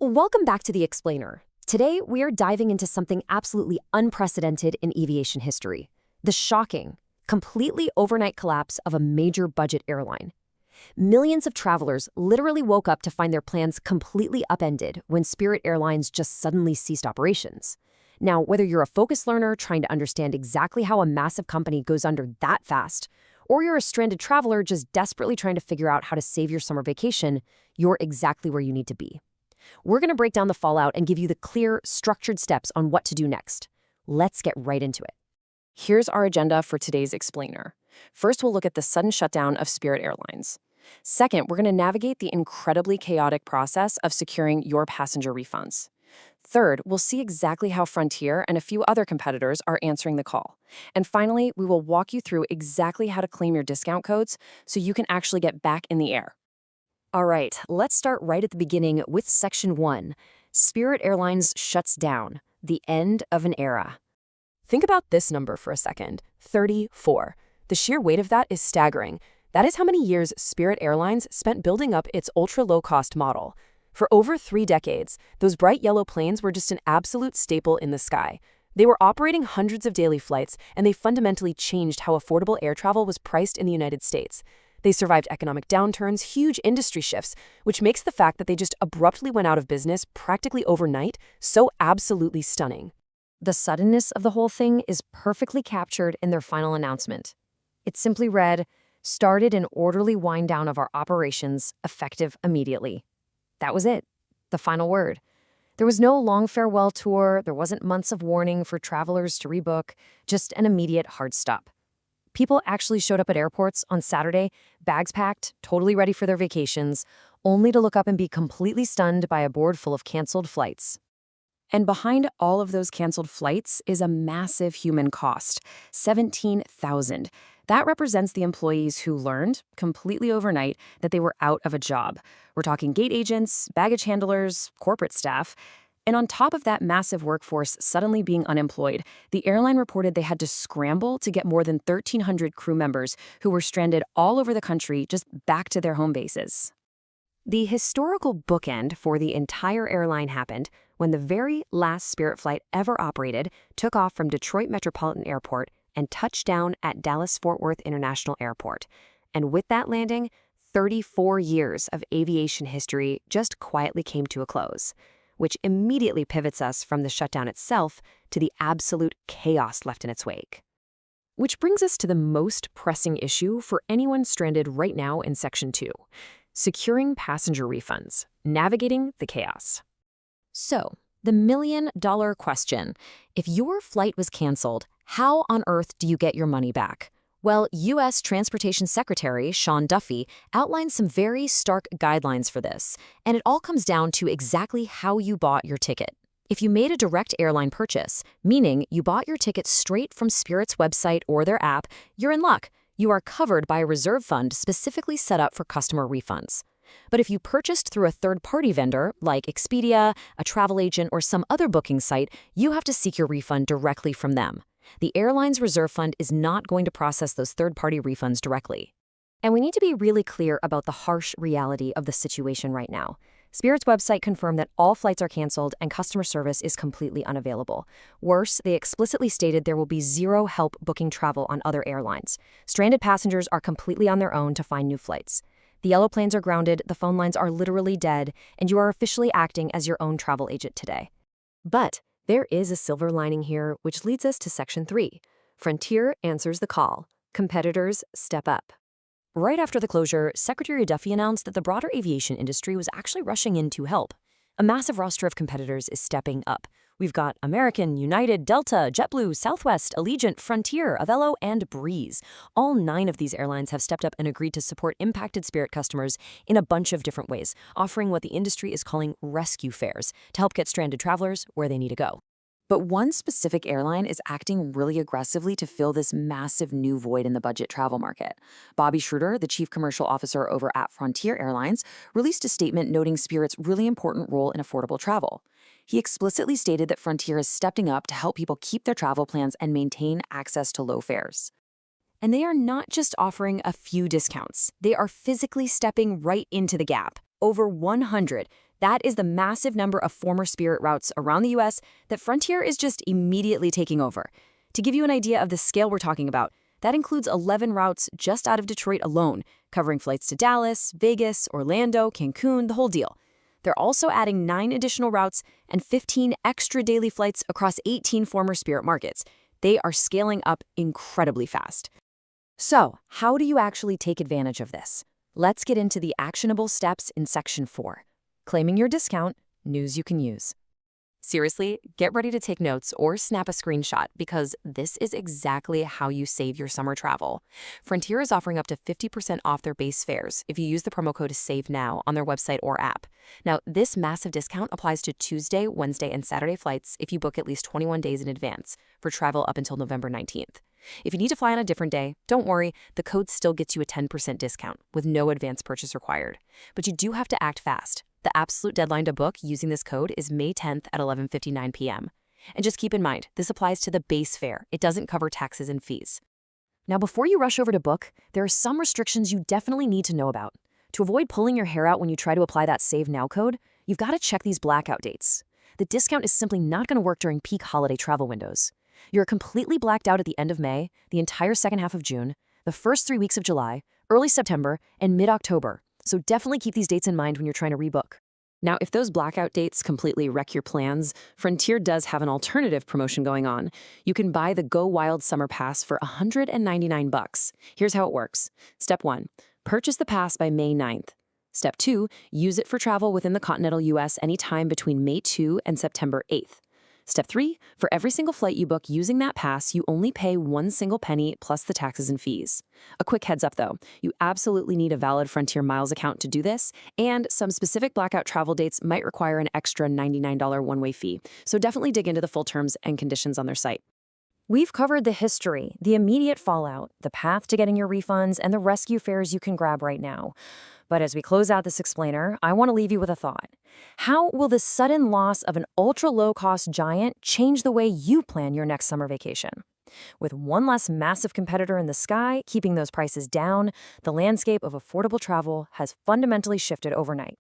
Welcome back to The Explainer. Today, we are diving into something absolutely unprecedented in aviation history: the shocking, completely overnight collapse of a major budget airline. Millions of travelers literally woke up to find their plans completely upended when Spirit Airlines just suddenly ceased operations. Now, whether you're a focus learner trying to understand exactly how a massive company goes under that fast, or you're a stranded traveler just desperately trying to figure out how to save your summer vacation, you're exactly where you need to be. We're going to break down the fallout and give you the clear, structured steps on what to do next. Let's get right into it. Here's our agenda for today's Explainer. First, we'll look at the sudden shutdown of Spirit Airlines. Second, we're going to navigate the incredibly chaotic process of securing your passenger refunds. Third, we'll see exactly how Frontier and a few other competitors are answering the call. And finally, we will walk you through exactly how to claim your discount codes so you can actually get back in the air. All right, let's start right at the beginning with Section 1. Spirit Airlines shuts down. The end of an era. Think about this number for a second: 34. The sheer weight of that is staggering. That is how many years Spirit Airlines spent building up its ultra-low-cost model. For over 3 decades, those bright yellow planes were just an absolute staple in the sky. They were operating hundreds of daily flights, and they fundamentally changed how affordable air travel was priced in the United States. They survived economic downturns, huge industry shifts, which makes the fact that they just abruptly went out of business practically overnight so absolutely stunning. The suddenness of the whole thing is perfectly captured in their final announcement. It simply read, "Started an orderly wind down of our operations, effective immediately." That was it, the final word. There was no long farewell tour, there wasn't months of warning for travelers to rebook, just an immediate hard stop. People actually showed up at airports on Saturday, bags packed, totally ready for their vacations, only to look up and be completely stunned by a board full of canceled flights. And behind all of those canceled flights is a massive human cost: 17,000. That represents the employees who learned, completely overnight, that they were out of a job. We're talking gate agents, baggage handlers, corporate staff. And on top of that massive workforce suddenly being unemployed, the airline reported they had to scramble to get more than 1,300 crew members who were stranded all over the country just back to their home bases. The historical bookend for the entire airline happened when the very last Spirit flight ever operated took off from Detroit Metropolitan Airport and touched down at Dallas-Fort Worth International Airport. And with that landing, 34 years of aviation history just quietly came to a close, which immediately pivots us from the shutdown itself to the absolute chaos left in its wake. Which brings us to the most pressing issue for anyone stranded right now in Section 2: securing passenger refunds, navigating the chaos. So, the million-dollar question: if your flight was canceled, how on earth do you get your money back? Well, U.S. Transportation Secretary Sean Duffy outlined some very stark guidelines for this, and it all comes down to exactly how you bought your ticket. If you made a direct airline purchase, meaning you bought your ticket straight from Spirit's website or their app, you're in luck. You are covered by a reserve fund specifically set up for customer refunds. But if you purchased through a third-party vendor, like Expedia, a travel agent, or some other booking site, you have to seek your refund directly from them. The airline's reserve fund is not going to process those third-party refunds directly. And we need to be really clear about the harsh reality of the situation right now. Spirit's website confirmed that all flights are canceled and customer service is completely unavailable. Worse, they explicitly stated there will be zero help booking travel on other airlines. Stranded passengers are completely on their own to find new flights. The yellow planes are grounded, the phone lines are literally dead, and you are officially acting as your own travel agent today. But there is a silver lining here, which leads us to Section 3. Frontier answers the call. Competitors step up. Right after the closure, Secretary Duffy announced that the broader aviation industry was actually rushing in to help. A massive roster of competitors is stepping up. We've got American, United, Delta, JetBlue, Southwest, Allegiant, Frontier, Avelo, and Breeze. All 9 of these airlines have stepped up and agreed to support impacted Spirit customers in a bunch of different ways, offering what the industry is calling rescue fares to help get stranded travelers where they need to go. But one specific airline is acting really aggressively to fill this massive new void in the budget travel market. Bobby Schroeder, the chief commercial officer over at Frontier Airlines, released a statement noting Spirit's really important role in affordable travel. He explicitly stated that Frontier is stepping up to help people keep their travel plans and maintain access to low fares. And they are not just offering a few discounts. They are physically stepping right into the gap. Over 100 That is the massive number of former Spirit routes around the US that Frontier is just immediately taking over. To give you an idea of the scale we're talking about, that includes 11 routes just out of Detroit alone, covering flights to Dallas, Vegas, Orlando, Cancun, the whole deal. They're also adding 9 additional routes and 15 extra daily flights across 18 former Spirit markets. They are scaling up incredibly fast. So, how do you actually take advantage of this? Let's get into the actionable steps in Section 4. Claiming your discount, news you can use. Seriously, get ready to take notes or snap a screenshot because this is exactly how you save your summer travel. Frontier is offering up to 50% off their base fares if you use the promo code SAVENOW on their website or app. Now, this massive discount applies to Tuesday, Wednesday, and Saturday flights if you book at least 21 days in advance for travel up until November 19th. If you need to fly on a different day, don't worry, the code still gets you a 10% discount with no advance purchase required. But you do have to act fast. The absolute deadline to book using this code is May 10th at 11:59 p.m. And just keep in mind, this applies to the base fare. It doesn't cover taxes and fees. Now, before you rush over to book, there are some restrictions you definitely need to know about. To avoid pulling your hair out when you try to apply that Save Now code, you've got to check these blackout dates. The discount is simply not going to work during peak holiday travel windows. You're completely blacked out at the end of May, the entire second half of June, the first 3 weeks of July, early September, and mid-October. So definitely keep these dates in mind when you're trying to rebook. Now, if those blackout dates completely wreck your plans, Frontier does have an alternative promotion going on. You can buy the Go Wild Summer Pass for $199. Here's how it works. Step 1, purchase the pass by May 9th. Step 2, use it for travel within the continental US anytime between May 2 and September 8th. Step 3, for every single flight you book using that pass, you only pay 1 single penny plus the taxes and fees. A quick heads up though, you absolutely need a valid Frontier Miles account to do this, and some specific blackout travel dates might require an extra $99 one-way fee, so definitely dig into the full terms and conditions on their site. We've covered the history, the immediate fallout, the path to getting your refunds, and the rescue fares you can grab right now. But as we close out this explainer, I want to leave you with a thought. How will the sudden loss of an ultra-low-cost giant change the way you plan your next summer vacation? With one less massive competitor in the sky keeping those prices down, the landscape of affordable travel has fundamentally shifted overnight.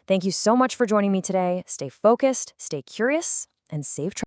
Thank you so much for joining me today. Stay focused, stay curious, and safe travel.